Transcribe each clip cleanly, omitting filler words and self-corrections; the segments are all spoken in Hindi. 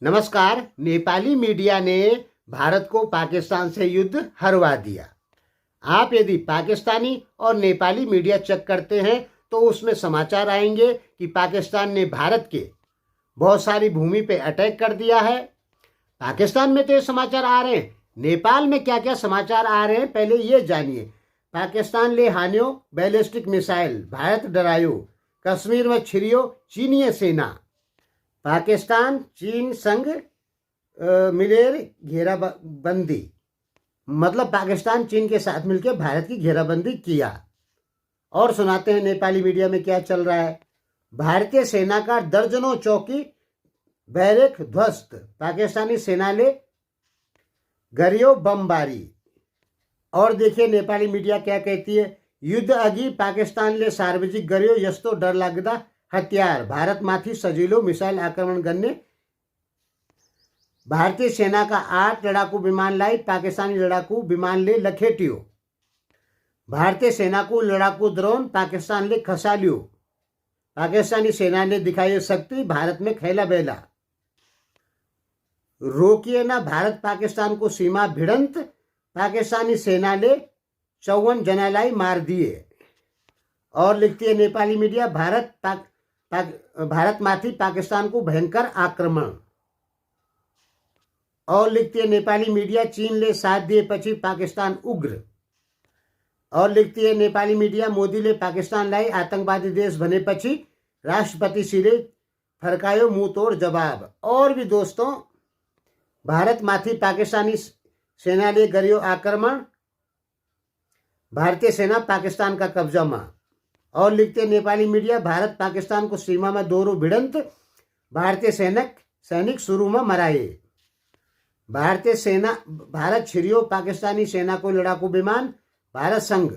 नमस्कार। नेपाली मीडिया ने भारत को पाकिस्तान से युद्ध हरवा दिया। आप यदि पाकिस्तानी और नेपाली मीडिया चेक करते हैं तो उसमें समाचार आएंगे कि पाकिस्तान ने भारत के बहुत सारी भूमि पे अटैक कर दिया है। पाकिस्तान में तो ये समाचार आ रहे हैं। नेपाल में क्या क्या समाचार आ रहे हैं पहले ये जानिए। पाकिस्तान ले हानियो बैलिस्टिक मिसाइल, भारत डरायो, कश्मीर में छिरियो चीनीय सेना। पाकिस्तान चीन संग मिलेर घेराबंदी, मतलब पाकिस्तान चीन के साथ मिलकर भारत की घेराबंदी किया। और सुनाते हैं नेपाली मीडिया में क्या चल रहा है। भारतीय सेना का दर्जनों चौकी बैरक ध्वस्त, पाकिस्तानी सेना ले गरियो बमबारी। और देखिए नेपाली मीडिया क्या कहती है। युद्ध अगी पाकिस्तान ले सार्वजनिक गरियो यस्तो डर लगदा हथियार, भारत माथी सजीलो मिसाइल आक्रमण करने। भारतीय सेना का 8 लड़ाकू विमान लाई पाकिस्तानी लड़ाकू विमान ले लखेटियो। भारतीय सेना को लड़ाकू ड्रोन पाकिस्तान ले खसालियो। पाकिस्तानी सेना ने दिखाई शक्ति, भारत में खेला बेला। रोकिए ना भारत पाकिस्तान को सीमा भिड़ंत, पाकिस्तानी सेना ले 54 जनालाई मार दिए। और लिखती है नेपाली मीडिया, भारत माथी पाकिस्तान को भयंकर आक्रमण। और लिखती है नेपाली मीडिया, चीन ले साथ दिए पछी पाकिस्तान उग्र। और लिखती है नेपाली मीडिया, मोदी ले पाकिस्तान लाई आतंकवादी देश बने पछी राष्ट्रपति सिरे फरकायो मुंह तोड़ जवाब। और भी दोस्तों, भारत माथी पाकिस्तानी सेना ले गरियो आक्रमण, भारतीय सेना पाकिस्तान का कब्जा में। और लिखते नेपाली मीडिया, भारत पाकिस्तान को सीमा में दोरो भिड़ंत, भारतीय सैनिक शुरू में मराए। भारत छिरियो पाकिस्तानी सेना को लड़ाकू विमान, भारत संग।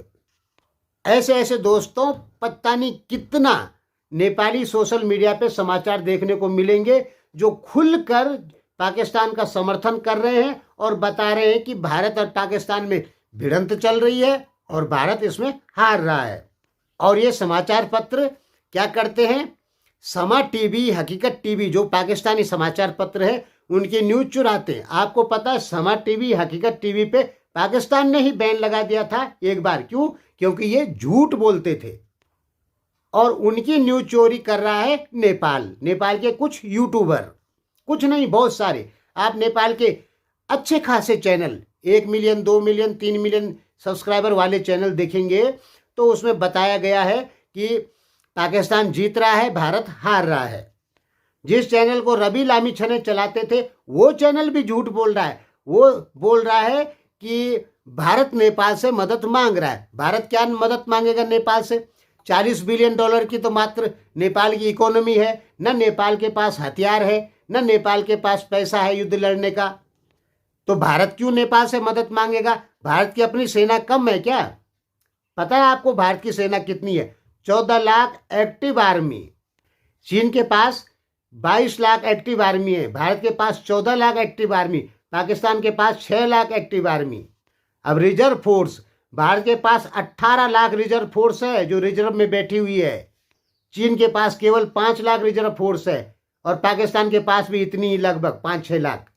ऐसे ऐसे दोस्तों पता नहीं कितना नेपाली सोशल मीडिया पे समाचार देखने को मिलेंगे जो खुलकर पाकिस्तान का समर्थन कर रहे हैं और बता रहे हैं कि भारत और पाकिस्तान में भिड़ंत चल रही है और भारत इसमें हार रहा है। और ये समाचार पत्र क्या करते हैं, समा टीवी, हकीकत टीवी जो पाकिस्तानी समाचार पत्र है उनकी न्यूज चुराते हैं। आपको पता है समा टीवी, हकीकत टीवी पे पाकिस्तान ने ही बैन लगा दिया था एक बार। क्यों? क्योंकि ये झूठ बोलते थे। और उनकी न्यूज चोरी कर रहा है नेपाल के कुछ यूट्यूबर, कुछ नहीं बहुत सारे। आप नेपाल के अच्छे खासे channel 1 million, 2 million, 3 million subscriber वाले चैनल देखेंगे तो उसमें बताया गया है कि पाकिस्तान जीत रहा है, भारत हार रहा है। जिस चैनल को रवि लामी छने चलाते थे वो चैनल भी झूठ बोल रहा है। वो बोल रहा है कि भारत नेपाल से मदद मांग रहा है। भारत क्या मदद मांगेगा नेपाल से? $40 बिलियन की तो मात्र नेपाल की इकोनॉमी है। न नेपाल के पास हथियार है, न नेपाल के पास पैसा है युद्ध लड़ने का। तो भारत क्यों नेपाल से मदद मांगेगा? भारत की अपनी सेना कम है क्या? पता है आपको भारत की सेना कितनी है? 14 लाख एक्टिव आर्मी। चीन के पास 22 लाख एक्टिव आर्मी है, भारत के पास 14 लाख एक्टिव आर्मी, पाकिस्तान के पास 6 लाख एक्टिव आर्मी। अब रिजर्व फोर्स, भारत के पास 18 लाख रिजर्व फोर्स है जो रिजर्व में बैठी हुई है। चीन के पास केवल 5 लाख रिजर्व फोर्स है और पाकिस्तान के पास भी इतनी ही, लगभग 5-6 लाख।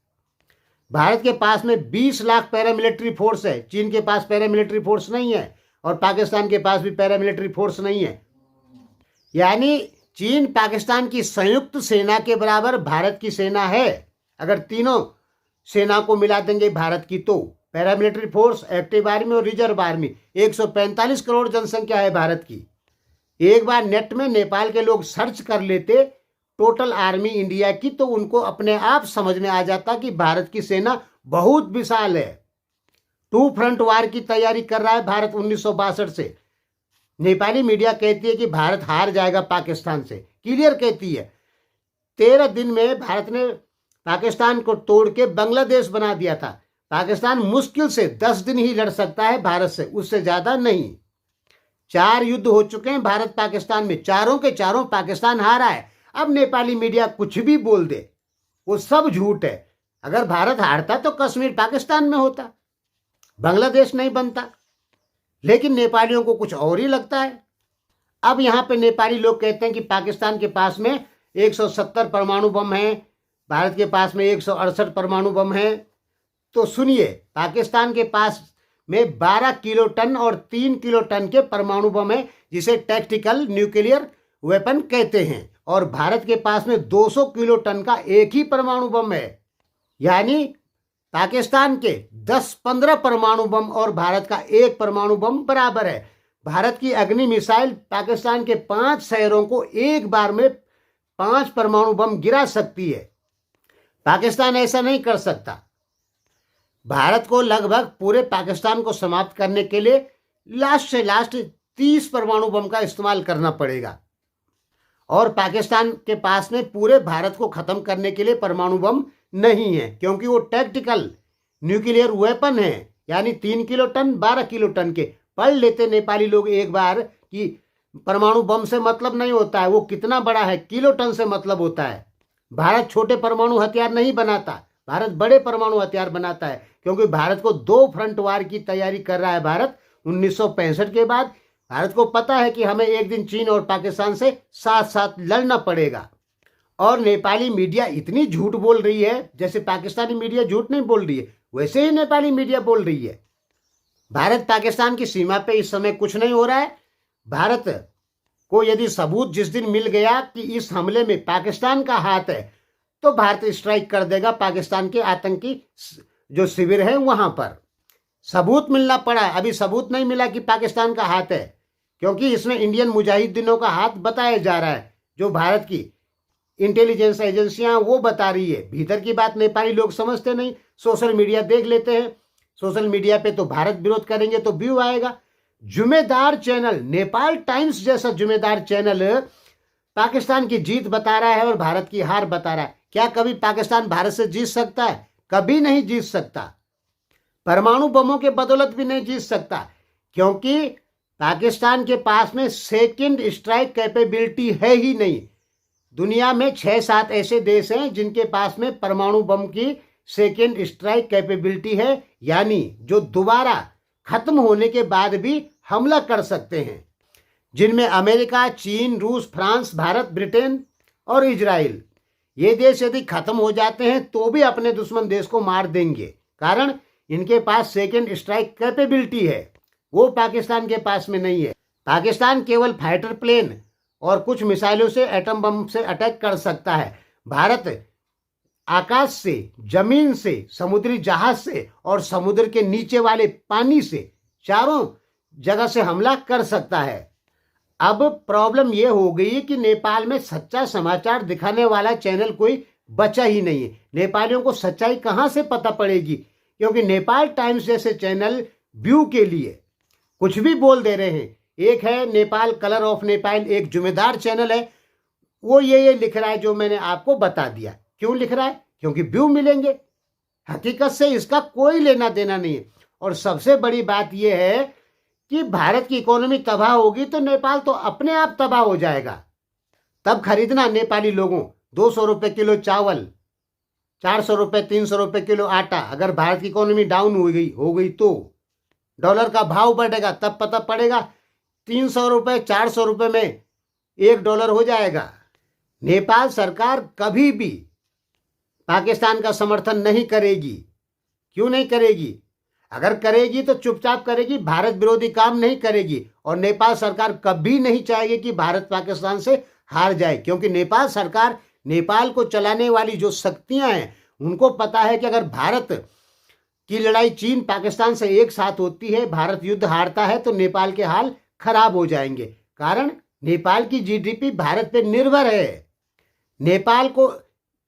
भारत के पास में 20 लाख पैरामिलिट्री फोर्स है। चीन के पास पैरामिलिट्री फोर्स नहीं है और पाकिस्तान के पास भी पैरामिलिट्री फोर्स नहीं है। यानी चीन पाकिस्तान की संयुक्त सेना के बराबर भारत की सेना है। अगर तीनों सेना को मिला देंगे भारत की तो पैरामिलिट्री फोर्स, एक्टिव आर्मी और रिजर्व आर्मी, 145 करोड़ जनसंख्या है भारत की। एक बार नेट में नेपाल के लोग सर्च कर लेते टोटल आर्मी इंडिया की तो उनको अपने आप समझ में आ जाता कि भारत की सेना बहुत विशाल है। 2 फ्रंट वार की तैयारी कर रहा है भारत 1962 से। नेपाली मीडिया कहती है कि भारत हार जाएगा पाकिस्तान से, क्लियर कहती है। 13 दिन में भारत ने पाकिस्तान को तोड़ के बांग्लादेश बना दिया था। पाकिस्तान मुश्किल से 10 दिन ही लड़ सकता है भारत से, उससे ज्यादा नहीं। 4 युद्ध हो चुके हैं भारत पाकिस्तान में, चारों के चारों पाकिस्तान हारा है। अब नेपाली मीडिया कुछ भी बोल दे, वो सब झूठ है। अगर भारत हारता तो कश्मीर पाकिस्तान में होता, बांग्लादेश नहीं बनता। लेकिन नेपालियों को कुछ और ही लगता है। अब यहाँ पे नेपाली लोग कहते हैं कि पाकिस्तान के पास में 170 परमाणु बम हैं, भारत के पास में 168 परमाणु बम है। तो सुनिए, पाकिस्तान के पास में 12 किलो टन और 3 किलो टन के परमाणु बम है, जिसे टैक्टिकल न्यूक्लियर वेपन कहते हैं। और भारत के पास में 200 किलो टन का एक ही परमाणु बम है। यानी पाकिस्तान के 10-15 परमाणु बम और भारत का एक परमाणु बम बराबर है। भारत की अग्नि मिसाइल पाकिस्तान के 5 शहरों को एक बार में 5 परमाणु बम गिरा सकती है। पाकिस्तान ऐसा नहीं कर सकता। भारत को लगभग पूरे पाकिस्तान को समाप्त करने के लिए लास्ट से लास्ट 30 परमाणु बम का इस्तेमाल करना पड़ेगा। और पाकिस्तान के पास में पूरे भारत को खत्म करने के लिए परमाणु बम नहीं है, क्योंकि वो टैक्टिकल न्यूक्लियर वेपन है। यानी 3 किलो टन 12 किलो टन के। पढ़ लेते नेपाली लोग एक बार कि परमाणु बम से मतलब नहीं होता है वो कितना बड़ा है, किलो टन से मतलब होता है। भारत छोटे परमाणु हथियार नहीं बनाता, भारत बड़े परमाणु हथियार बनाता है, क्योंकि भारत को 2 फ्रंट वार की तैयारी कर रहा है। भारत 1965 के बाद भारत को पता है कि हमें एक दिन चीन और पाकिस्तान से साथ साथ लड़ना पड़ेगा। और नेपाली मीडिया इतनी झूठ बोल रही है, जैसे पाकिस्तानी मीडिया झूठ नहीं बोल रही है, वैसे ही नेपाली मीडिया बोल रही है। भारत पाकिस्तान की सीमा पे इस समय कुछ नहीं हो रहा है। भारत को यदि सबूत जिस दिन मिल गया कि इस हमले में पाकिस्तान का हाथ है, तो भारत स्ट्राइक कर देगा पाकिस्तान के आतंकी जो शिविर है वहां पर। सबूत मिलना पड़ा, अभी सबूत नहीं मिला कि पाकिस्तान का हाथ है, क्योंकि इसमें इंडियन मुजाहिदीनों का हाथ बताया जा रहा है। जो भारत की इंटेलिजेंस एजेंसियां वो बता रही है। भीतर की बात नेपाली लोग समझते नहीं, सोशल मीडिया देख लेते हैं। सोशल मीडिया पे तो भारत विरोध करेंगे तो व्यू आएगा। जुम्मेदार चैनल नेपाल टाइम्स जैसा जुम्मेदार चैनल पाकिस्तान की जीत बता रहा है और भारत की हार बता रहा है। क्या कभी पाकिस्तान भारत से जीत सकता है? कभी नहीं जीत सकता। परमाणु बमों के बदौलत भी नहीं जीत सकता, क्योंकि पाकिस्तान के पास में सेकंड स्ट्राइक कैपेबिलिटी है ही नहीं। दुनिया में 6-7 ऐसे देश हैं जिनके पास में परमाणु बम की सेकेंड स्ट्राइक कैपेबिलिटी है, यानी जो दोबारा खत्म होने के बाद भी हमला कर सकते हैं, जिनमें अमेरिका, चीन, रूस, फ्रांस, भारत, ब्रिटेन और इजराइल। ये देश यदि खत्म हो जाते हैं तो भी अपने दुश्मन देश को मार देंगे, कारण इनके पास सेकेंड स्ट्राइक कैपेबिलिटी है, वो पाकिस्तान के पास में नहीं है। पाकिस्तान केवल फाइटर प्लेन और कुछ मिसाइलों से, एटम बम से अटैक कर सकता है। भारत आकाश से, जमीन से, समुद्री जहाज से और समुद्र के नीचे वाले पानी से, चारों जगह से हमला कर सकता है। अब प्रॉब्लम यह हो गई कि नेपाल में सच्चा समाचार दिखाने वाला चैनल कोई बचा ही नहीं है। नेपालियों को सच्चाई कहां से पता पड़ेगी, क्योंकि नेपाल टाइम्स जैसे चैनल व्यू के लिए कुछ भी बोल दे रहे हैं। एक है नेपाल कलर ऑफ नेपाल, एक जुम्मेदार चैनल है, वो ये लिख रहा है जो मैंने आपको बता दिया। क्यों लिख रहा है? क्योंकि व्यू मिलेंगे। हकीकत से इसका कोई लेना देना नहीं है। और सबसे बड़ी बात यह है कि भारत की इकोनॉमी तबाह होगी तो नेपाल तो अपने आप तबाह हो जाएगा। तब खरीदना नेपाली लोगों 200 रुपए किलो चावल, 400 रुपए 300 रुपए किलो आटा। अगर भारत की इकोनॉमी डाउन हो गई तो डॉलर का भाव बढ़ेगा, तब पता पड़ेगा 300 रुपए 400 रुपए में $1 हो जाएगा। नेपाल सरकार कभी भी पाकिस्तान का समर्थन नहीं करेगी। क्यों नहीं करेगी? अगर करेगी तो चुपचाप करेगी, भारत विरोधी काम नहीं करेगी। और नेपाल सरकार कभी नहीं चाहेगी कि भारत पाकिस्तान से हार जाए, क्योंकि नेपाल सरकार, नेपाल को चलाने वाली जो शक्तियां हैं, उनको पता है कि अगर भारत की लड़ाई चीन पाकिस्तान से एक साथ होती है, भारत युद्ध हारता है, तो नेपाल के हाल खराब हो जाएंगे। कारण नेपाल की जीडीपी भारत पे निर्भर है। नेपाल को,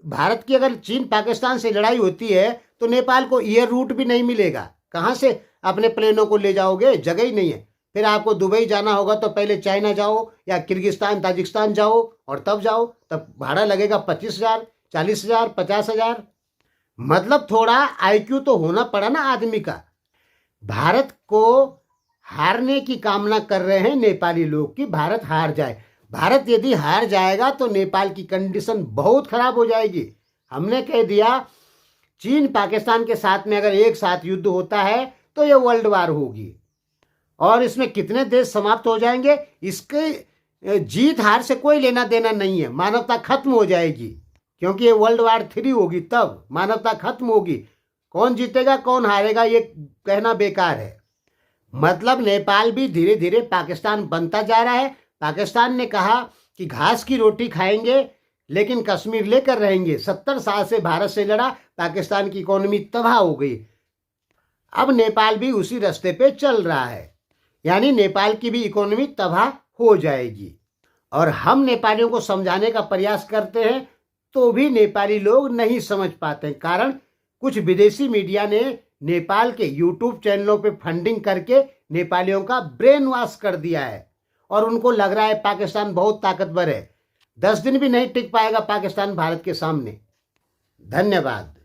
भारत की अगर चीन पाकिस्तान से लड़ाई होती है तो नेपाल को एयर रूट भी नहीं मिलेगा। कहां से अपने प्लेनों को ले जाओगे? जगह ही नहीं है। फिर आपको दुबई जाना होगा तो पहले चाइना जाओ या किर्गिस्तान, ताजिकिस्तान जाओ और तब जाओ, तब भाड़ा लगेगा 25,000, 40,000, 50,000। मतलब थोड़ा आईक्यू तो होना पड़ा ना आदमी का। भारत को हारने की कामना कर रहे हैं नेपाली लोग कि भारत हार जाए। भारत यदि हार जाएगा तो नेपाल की कंडीशन बहुत खराब हो जाएगी। हमने कह दिया, चीन पाकिस्तान के साथ में अगर एक साथ युद्ध होता है तो ये वर्ल्ड वार होगी और इसमें कितने देश समाप्त हो जाएंगे, इसके जीत हार से कोई लेना देना नहीं है। मानवता खत्म हो जाएगी। क्योंकि ये वर्ल्ड वॉर 3 होगी, तब मानवता खत्म होगी। कौन जीतेगा कौन हारेगा ये कहना बेकार है। मतलब नेपाल भी धीरे धीरे पाकिस्तान बनता जा रहा है। पाकिस्तान ने कहा कि घास की रोटी खाएंगे लेकिन कश्मीर लेकर रहेंगे। 70 साल से भारत से लड़ा, पाकिस्तान की इकोनॉमी तबाह हो गई। अब नेपाल भी उसी रास्ते पे चल रहा है, यानी नेपाल की भी इकोनॉमी तबाह हो जाएगी। और हम नेपालियों को समझाने का प्रयास करते हैं तो भी नेपाली लोग नहीं समझ पाते, कारण कुछ विदेशी मीडिया ने नेपाल के यूट्यूब चैनलों पे फंडिंग करके नेपालियों का ब्रेन वॉश कर दिया है और उनको लग रहा है पाकिस्तान बहुत ताकतवर है। 10 दिन भी नहीं टिक पाएगा पाकिस्तान भारत के सामने। धन्यवाद।